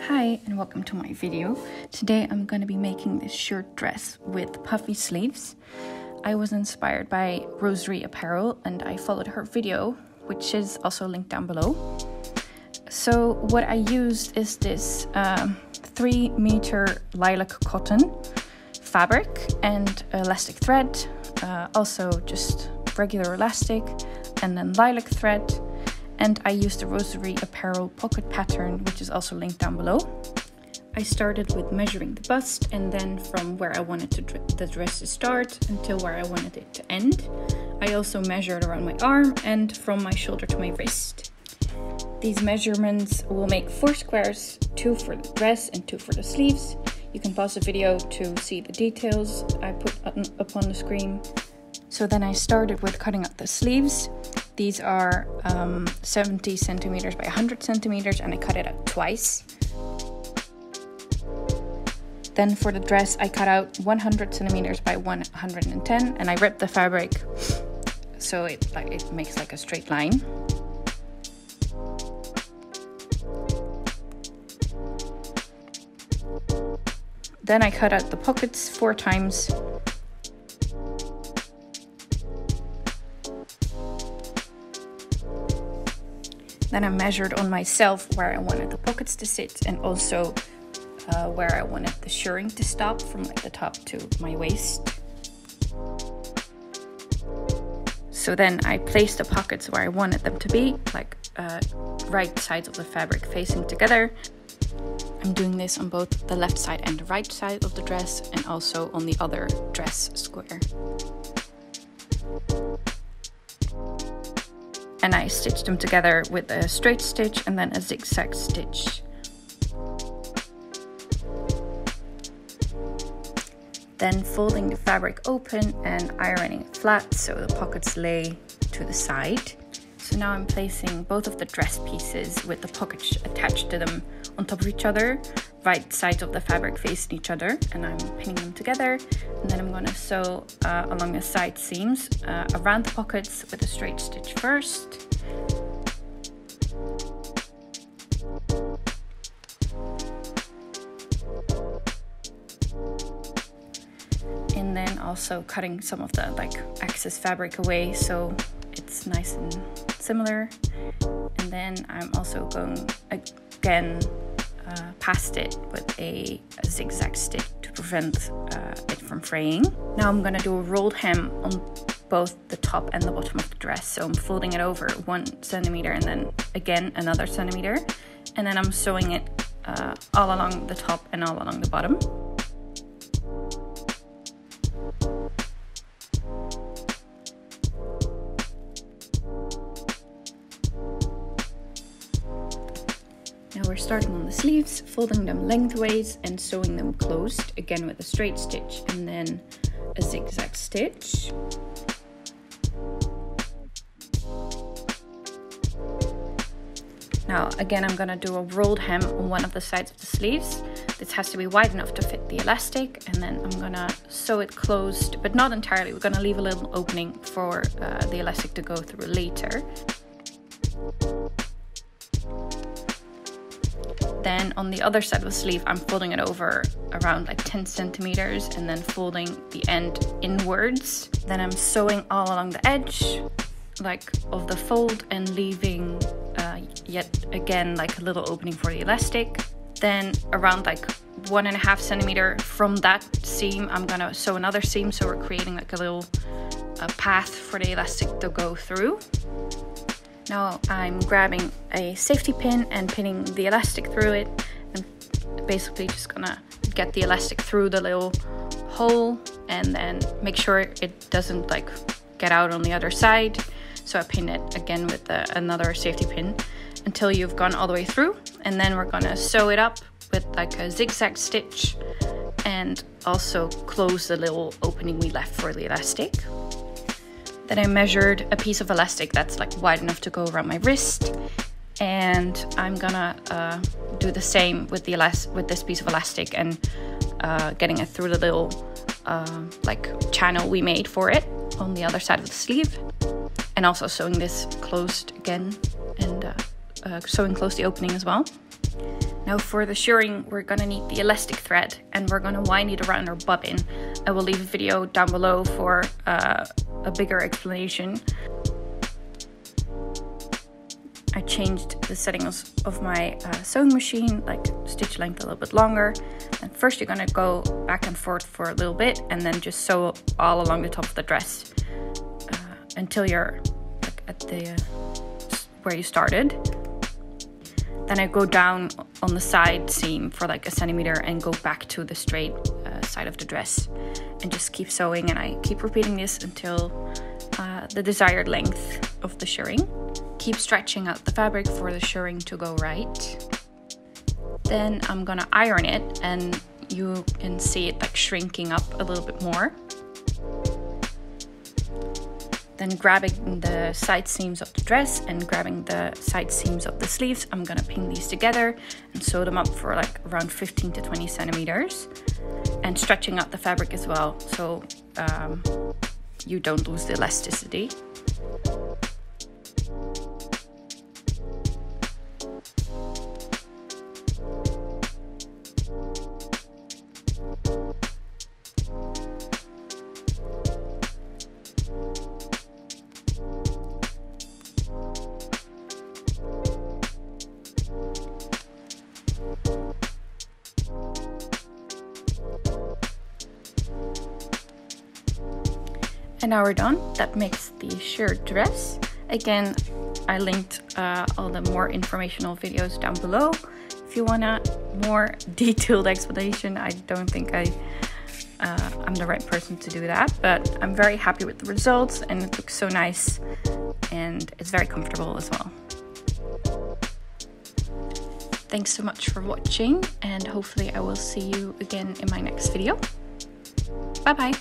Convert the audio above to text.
Hi and welcome to my video. Today I'm going to be making this shirt dress with puffy sleeves. I was inspired by Rosery Apparel and I followed her video, which is also linked down below. So what I used is this 3-meter lilac cotton fabric and elastic thread, also just regular elastic and then lilac thread. And I used the Rosery Apparel pocket pattern, which is also linked down below. I started with measuring the bust and then from where I wanted the dress to start until where I wanted it to end. I also measured around my arm and from my shoulder to my wrist. These measurements will make 4 squares, 2 for the dress and 2 for the sleeves. You can pause the video to see the details I put up on the screen. So then I started with cutting out the sleeves. These are 70 centimeters by 100 centimeters and I cut it out twice. Then for the dress I cut out 100 centimeters by 110 and I ripped the fabric so it makes like a straight line. Then I cut out the pockets 4 times. Then I measured on myself where I wanted the pockets to sit and also where I wanted the shirring to stop from like the top to my waist. So then I placed the pockets where I wanted them to be, like right sides of the fabric facing together. I'm doing this on both the left side and the right side of the dress and also on the other dress square. And I stitched them together with a straight stitch and then a zigzag stitch. Then folding the fabric open and ironing it flat so the pockets lay to the side. So now I'm placing both of the dress pieces with the pockets attached to them on top of each other, right sides of the fabric facing each other, and I'm pinning them together. And then I'm going to sew along the side seams around the pockets with a straight stitch first. And then also cutting some of the excess fabric away so it's nice and similar. And then I'm also going again past it with a zigzag stitch to prevent it from fraying. Now I'm going to do a rolled hem on both the top and the bottom of the dress. So I'm folding it over 1 centimeter and then again another centimeter. And then I'm sewing it all along the top and all along the bottom. Now we're starting on the sleeves, folding them lengthways and sewing them closed, again with a straight stitch and then a zigzag stitch. Now again I'm going to do a rolled hem on one of the sides of the sleeves. This has to be wide enough to fit the elastic and then I'm going to sew it closed, but not entirely. We're going to leave a little opening for the elastic to go through later. Then on the other side of the sleeve, I'm folding it over around 10 centimeters and then folding the end inwards. Then I'm sewing all along the edge of the fold and leaving yet again a little opening for the elastic. Then around 1.5 centimeter from that seam, I'm gonna sew another seam. So we're creating a little path for the elastic to go through. Now I'm grabbing a safety pin and pinning the elastic through it and basically just gonna get the elastic through the little hole and then make sure it doesn't get out on the other side. So I pin it again with another safety pin until you've gone all the way through, and then we're gonna sew it up with a zigzag stitch and also close the little opening we left for the elastic. Then I measured a piece of elastic that's wide enough to go around my wrist, and I'm gonna do the same with this piece of elastic and getting it through the little channel we made for it on the other side of the sleeve, and also sewing this closed again and sewing close the opening as well. Now for the shirring, we're gonna need the elastic thread and we're gonna wind it around our bobbin. I will leave a video down below for a bigger explanation. I changed the settings of my sewing machine, like stitch length a little bit longer. And first you're gonna go back and forth for a little bit and then just sew all along the top of the dress until you're like at the where you started. Then I go down on the side seam for like 1 centimeter and go back to the straight side of the dress and just keep sewing, and I keep repeating this until the desired length of the shirring. Keep stretching out the fabric for the shirring to go right. Then I'm gonna iron it and you can see it like shrinking up a little bit more. Then grabbing the side seams of the dress and grabbing the side seams of the sleeves, I'm gonna pin these together and sew them up for like around 15 to 20 centimeters. And stretching out the fabric as well, so you don't lose the elasticity. And now we're done. That makes the shirred dress. Again, I linked all the more informational videos down below. If you want a more detailed explanation, I don't think I'm the right person to do that, but I'm very happy with the results and it looks so nice and it's very comfortable as well. Thanks so much for watching, and hopefully I will see you again in my next video. Bye bye!